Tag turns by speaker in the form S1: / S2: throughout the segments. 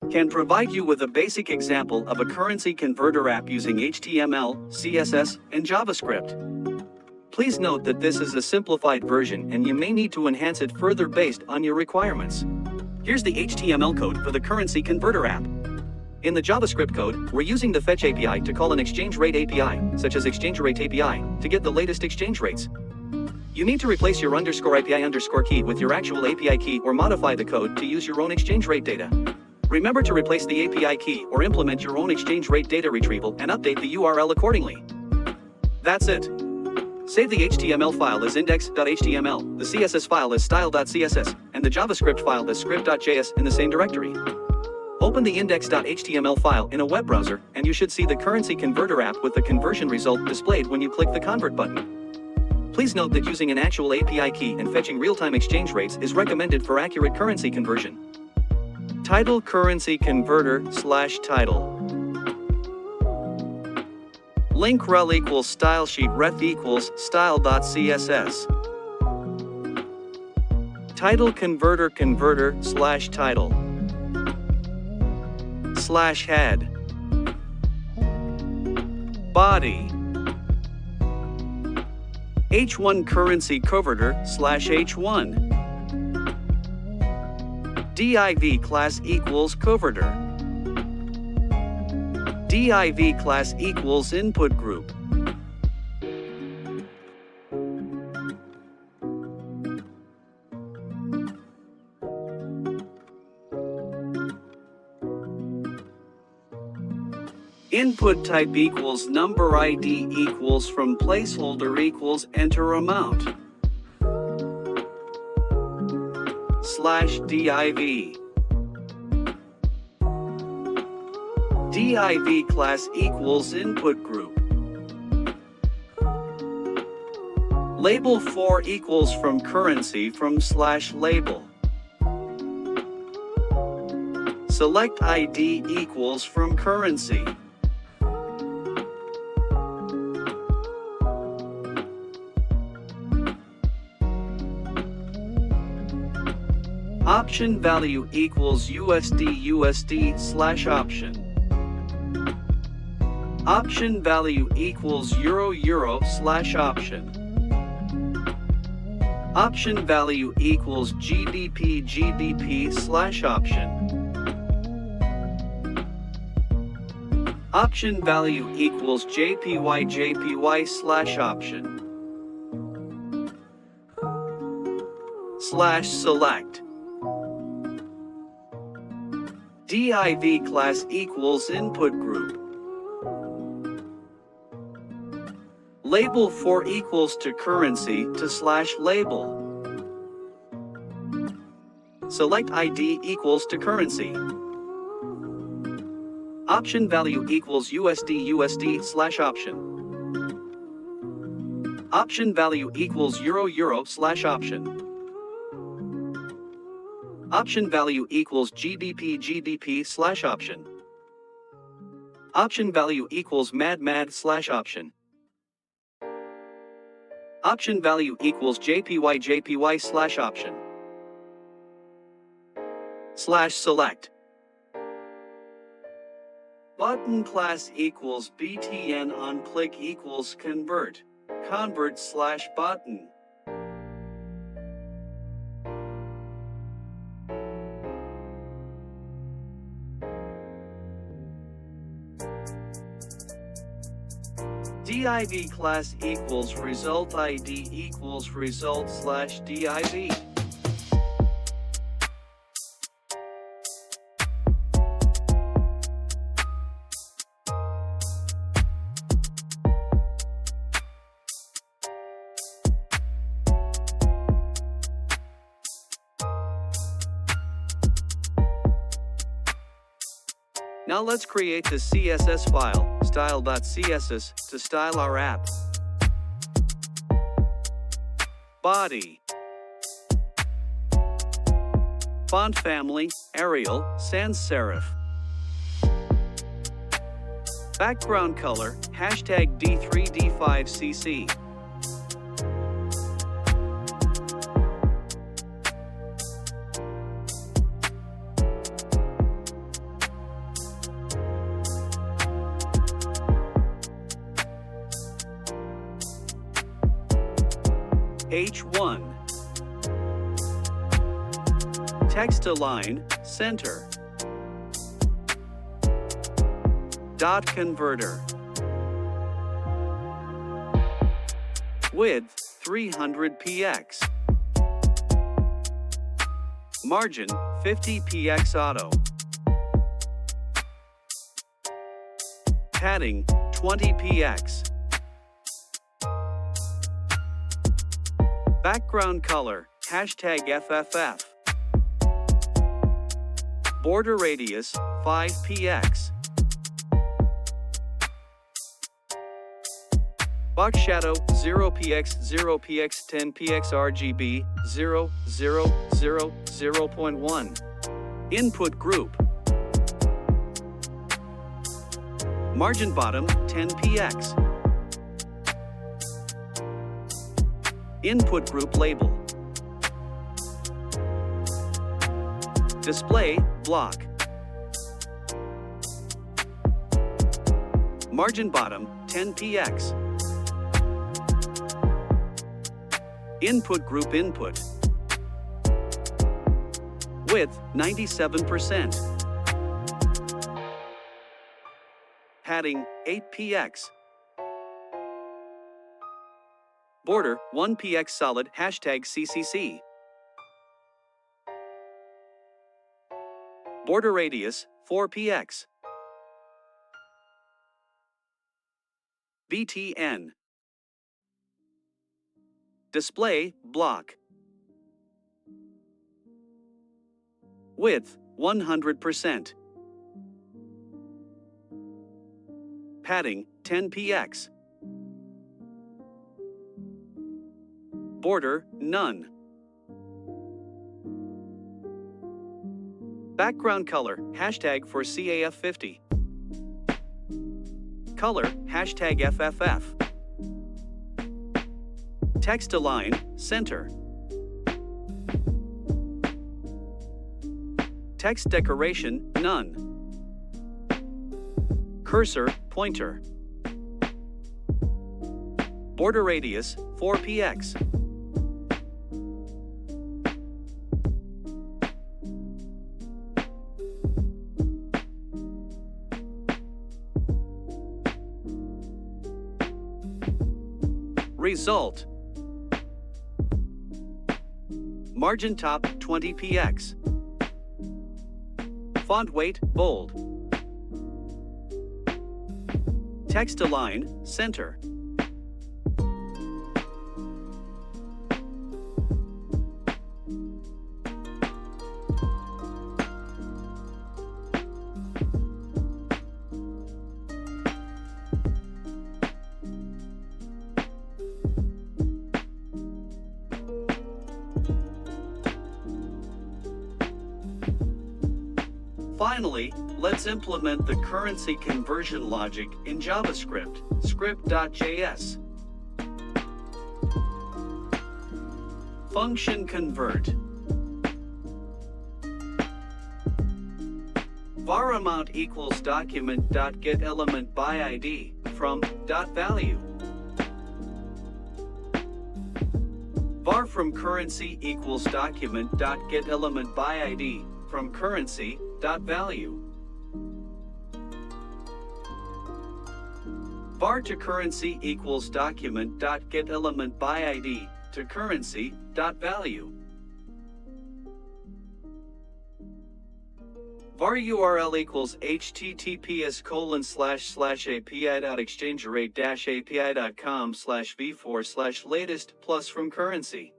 S1: can provide you with a basic example of a currency converter app using HTML, CSS, and JavaScript. Please note that this is a simplified version and you may need to enhance it further based on your requirements. Here's the HTML code for the currency converter app. In the JavaScript code, we're using the fetch API to call an Exchangerate-API, such as Exchangerate-API, to get the latest exchange rates. You need to replace your _API_ key with your actual API key or modify the code to use your own exchange rate data. Remember to replace the API key or implement your own exchange rate data retrieval and update the URL accordingly. That's it. Save the HTML file as index.html, the CSS file as style.css, and the JavaScript file as script.js in the same directory. Open the index.html file in a web browser, and you should see the currency converter app with the conversion result displayed when you click the convert button. Please note that using an actual API key and fetching real-time exchange rates is recommended for accurate currency conversion. Title currency converter / title. Link rel equals style sheet ref equals style.css. Title converter / title. /head. Body. H1 currency converter /H1. div class equals converter. div class equals input group. Input type equals number ID equals from placeholder equals enter amount. /div. div class equals input group. Label for equals from currency from /label. Select ID equals from currency. Option value equals USD /option. Option value equals euro /option. Option value equals GBP /option. Option value equals JPY /option. /select. div class equals input group. Label for equals to currency to /label. Select ID equals to currency. Option value equals USD /option. Option value equals euro /option. Option value equals GBP /option. Option value equals MAD /option. Option value equals JPY /option. /select. Button class equals BTN on click equals convert. Convert /button. div class equals result ID equals result /div. Now let's create the CSS file, style.css, to style our app. Body. Font family, Arial, sans serif. Background color, #D3D5CC. H1. Text align, center. Dot converter. Width 300 px. Margin 50 px auto. Padding 20 px. Background color #FFF. Border radius 5 px. Box shadow 0 px 0 px 10 px RGB 0 0 0 0.1. Input group. Margin bottom 10 px. Input group label. Display block. Margin bottom 10 px. Input group input. Width 97%. Padding 8 px. Border 1 px solid #CCC. Border radius 4 px. BTN. Display block. Width 100%. Padding 10 px. Border none. Background color #for CAF50. Color #FFF. Text align, center. Text decoration, none. Cursor, pointer. Border radius, 4 px. Result. Margin top 20 px. Font weight bold. Text align, center. Finally, let's implement the currency conversion logic in JavaScript, script.js. Function convert. Var amount equals document.getElementById from .value. Var from currency equals document.getElementById from currency.value. Var to currency equals document.getElementById to currency.value. Var URL equals https://api.exchangerate-api.com/v4/latest plus from currency.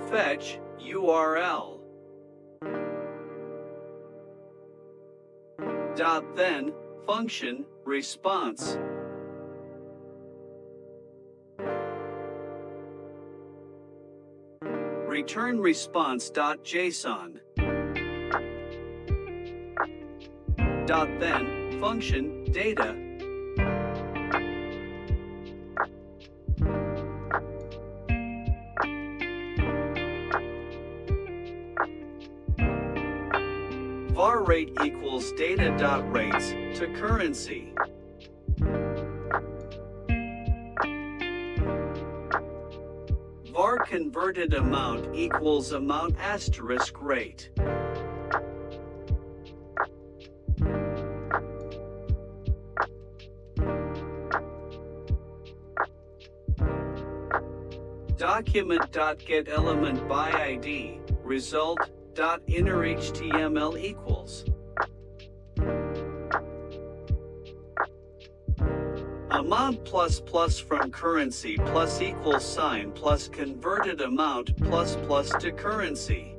S1: Fetch URL. Then function response. Return response.json. Then function data. Var rate equals data.rates to currency. converted amount equals amount asterisk rate. Document.getElementById result.inner.html equals amount plus plus from currency plus equals sign plus converted amount plus plus to currency.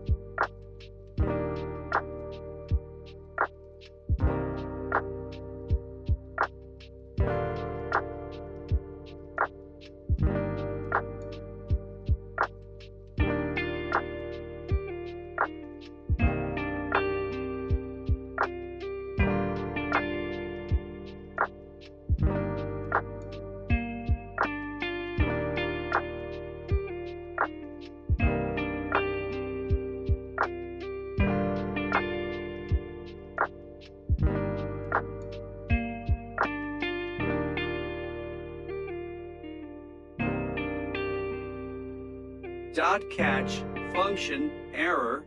S1: Catch function error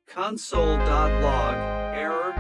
S1: console.log error